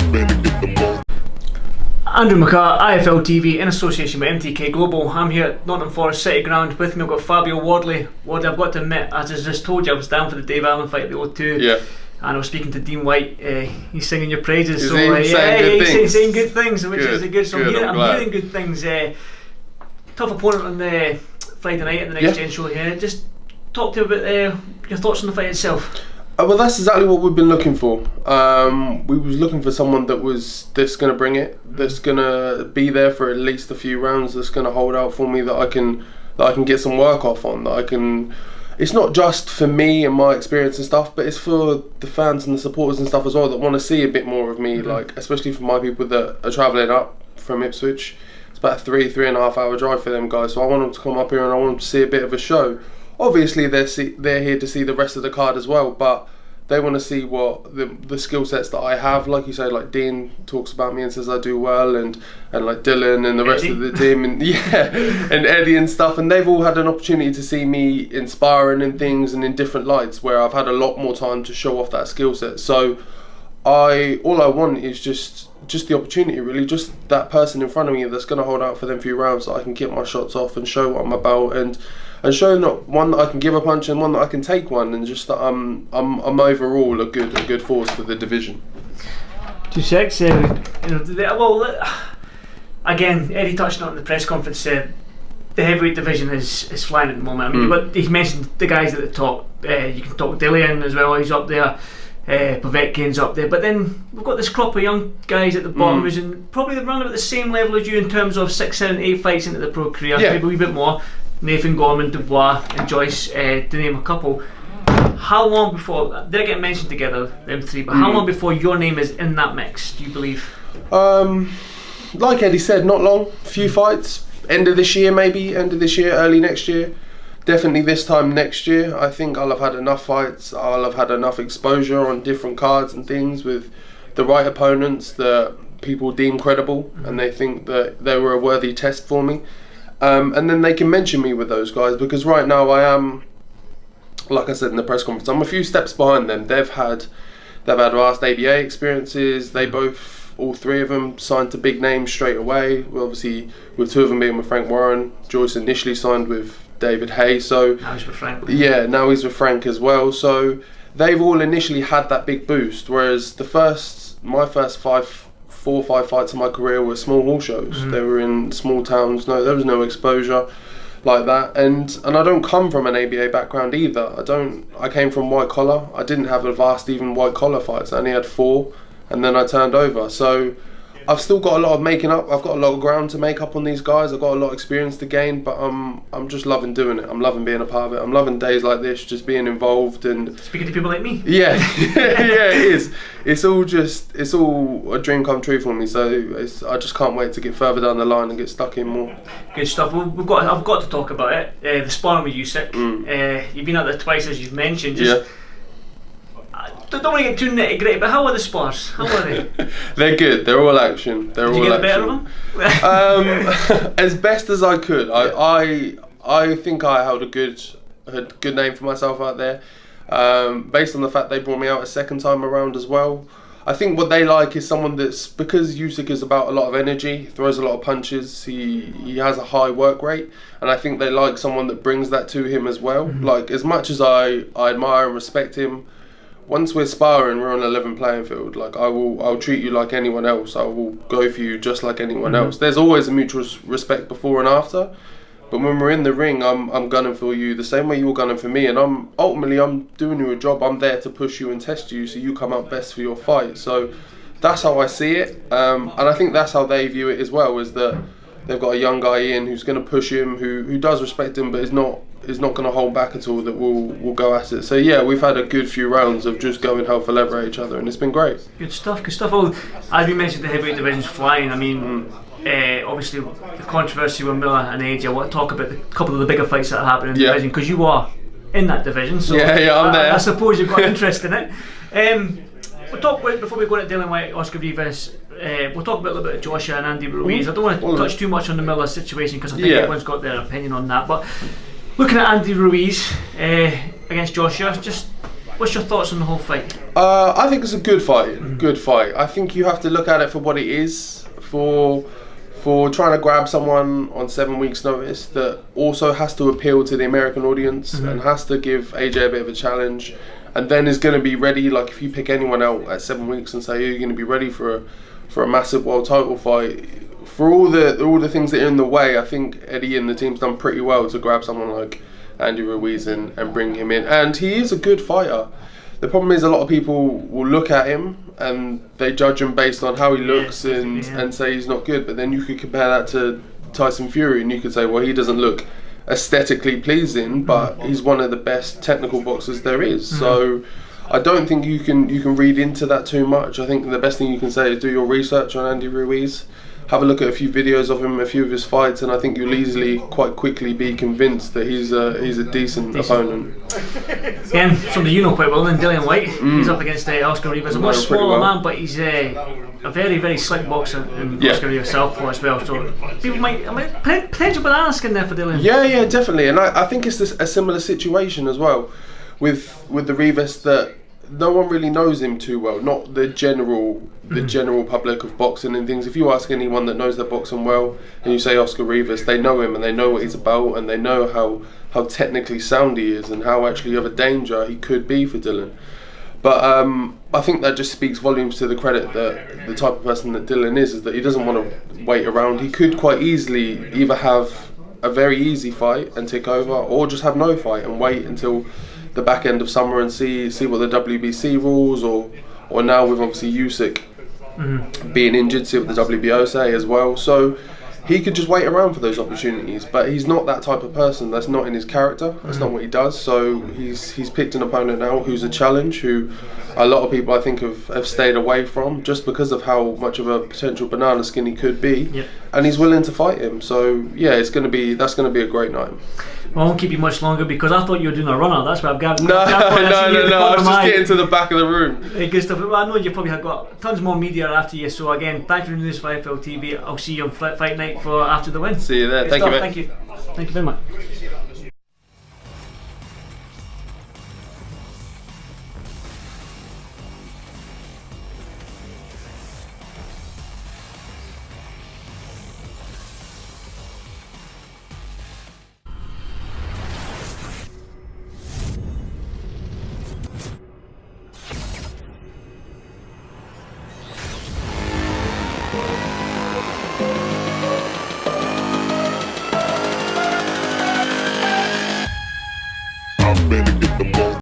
Andrew McCART, IFL TV, in association with MTK Global. I'm here at Nottingham Forest City Ground. With me I've got Fabio Wardley. Wardley, I've got to admit, as I just told you, I was down for the Dave Allen fight at the O2. Yeah. And I was speaking to Dean Whyte. He's singing your praises. He's so he's saying good things, which is a good. So I'm hearing good things. Tough opponent on the Friday night at the Next Gen show here. Just talk to me about your thoughts on the fight itself. Well, that's exactly what we've been looking for. We was looking for someone that's going to bring it, that's going to be there for at least a few rounds, that's going to hold out for me, that I can get some work off on, that I can. It's not just for me and my experience and stuff, but it's for the fans and the supporters and stuff as well that want to see a bit more of me. Like, especially for my people that are travelling up from Ipswich. It's about a 3.5 hour drive for them guys, so I want them to come up here and I want them to see a bit of a show. Obviously they're here to see the rest of the card as well, but they want to see what the skill sets that I have. Like you say, like Dean talks about me and says I do well, and like Dylan and the rest of the team, and and Eddie and stuff, and they've all had an opportunity to see me inspiring and things and in different lights where I've had a lot more time to show off that skill set. So all I want is just the opportunity, really, just that person in front of me that's going to hold out for them few rounds, so I can get my shots off and show what I'm about, and show not one that I can give a punch and one that I can take one, and just that I'm overall a good force for the division. 2-6, again, Eddie touched on it in the press conference. The heavyweight division is flying at the moment. I mean, he mentioned the guys at the top. You can talk Dillian as well. He's up there. Povetkin's up there, but then we've got this crop of young guys at the bottom who's probably around about the same level as you in terms of 6, 7, 8 fights into the pro career, maybe a wee bit more. Nathan Gorman, Dubois and Joyce, to name a couple. How long before, they're getting mentioned together, them three, but how long before your name is in that mix, do you believe? Like Eddie said, not long, few fights, end of this year maybe, early next year. Definitely this time next year. I think I'll have had enough fights, I'll have had enough exposure on different cards and things with the right opponents that people deem credible and they think that they were a worthy test for me. And then they can mention me with those guys, because right now I am, like I said in the press conference, I'm a few steps behind them. They've had vast ABA experiences. They both, all three of them, signed to big names straight away. Well, obviously, with two of them being with Frank Warren, Joyce initially signed with David Hay. So now he's with Frank. Yeah, now he's with Frank as well. So they've all initially had that big boost, whereas my first 4 or 5 fights in my career were small hall shows. They were in small towns. No, there was no exposure like that, and I don't come from an ABA background either. I came from white collar. I didn't have a vast even white collar fights. I only had 4, and then I turned over. So I've still got a lot of making up. I've got a lot of ground to make up on these guys. I've got a lot of experience to gain, but I'm just loving doing it. I'm loving being a part of it. I'm loving days like this, just being involved and speaking to people like me. Yeah, yeah, it is. It's all a dream come true for me. So I just can't wait to get further down the line and get stuck in more. Good stuff. Well, I've got to talk about it. The sparring with Usyk. You've been out there twice, as you've mentioned. Don't want to get too nitty gritty, but how are the spars? How are they? They're good. They're all action. Did you get the better of them? As best as I could. I think I held a good name for myself out there, based on the fact they brought me out a second time around as well. I think what they like is someone that's, because Usyk is about a lot of energy, throws a lot of punches, he has a high work rate, and I think they like someone that brings that to him as well. Like, as much as I admire and respect him, once we're sparring, we're on a level playing field. Like, I'll treat you like anyone else. I will go for you just like anyone else. There's always a mutual respect before and after, but when we're in the ring, I'm gunning for you the same way you're gunning for me, and I'm doing you a job. I'm there to push you and test you, so you come out best for your fight. So that's how I see it, and I think that's how they view it as well. Is that they've got a young guy in who's going to push him, who does respect him, but is not going to hold back at all. That will go at it. So yeah, we've had a good few rounds of just going hell for leather at each other, and it's been great. Good stuff. Well, as you mentioned, the heavyweight division's flying. I mean, obviously the controversy with Miller and AJ. I want to talk about a couple of the bigger fights that are happening in the division, because you are in that division. So yeah, I'm there. I suppose you've got interest in it. We'll talk about, before we go into Dylan Whyte, Oscar Rivas. We'll talk about a little bit of Joshua and Andy Ruiz. I don't want to touch too much on the Miller situation, because I think everyone's got their opinion on that. But looking at Andy Ruiz against Joshua, just What's your thoughts on the whole fight? I think it's a good fight. Good fight. I think you have to look at it for what it is. For trying to grab someone on 7 weeks' notice that also has to appeal to the American audience and has to give AJ a bit of a challenge, and then is going to be ready. Like if you pick anyone out at 7 weeks and say you're going to be ready for a massive world title fight, for all the things that are in the way, I think Eddie and the team's done pretty well to grab someone like Andy Ruiz and bring him in. And he is a good fighter. The problem is a lot of people will look at him and they judge him based on how he looks and say he's not good. But then you could compare that to Tyson Fury and you could say, well, he doesn't look aesthetically pleasing, but he's one of the best technical boxers there is. So I don't think you can read into that too much. I think the best thing you can say is do your research on Andy Ruiz. Have a look at a few videos of him, a few of his fights, and I think you'll easily, quite quickly, be convinced that he's a decent opponent. Again, somebody you know quite well, then Dillian Whyte. He's up against Oscar Rivas. A much smaller man, but he's a very, very slick boxer, and Oscar Rivas southpaw as well. So people might potential banana skin there for Dillian. Yeah, definitely, and I think it's a similar situation as well with the Rivas, that no one really knows him too well, not the general public of boxing and things. If you ask anyone that knows their boxing well and you say Oscar Rivas, they know him and they know what he's about and they know how technically sound he is and how actually of a danger he could be for Dillian. But I think that just speaks volumes to the credit that the type of person that Dillian is that he doesn't want to wait around. He could quite easily either have a very easy fight and take over, or just have no fight and wait until the back end of summer and see what the WBC rules, or now with obviously Usyk being injured, see what the WBO say as well. So he could just wait around for those opportunities, but he's not that type of person. That's not in his character. That's not what he does. So he's picked an opponent now who's a challenge, who a lot of people I think have stayed away from just because of how much of a potential banana skin he could be, and he's willing to fight him. So yeah, that's going to be a great night. Well, I won't keep you much longer because I thought you were doing a runner. That's why I've got. No. I was just getting to the back of the room. Good stuff. Well, I know you probably have got tons more media after you. So again, thank you for doing this for FL TV. I'll see you on Fight Night for after the win. See you there. Good Thank stuff. you, mate. Thank you very much.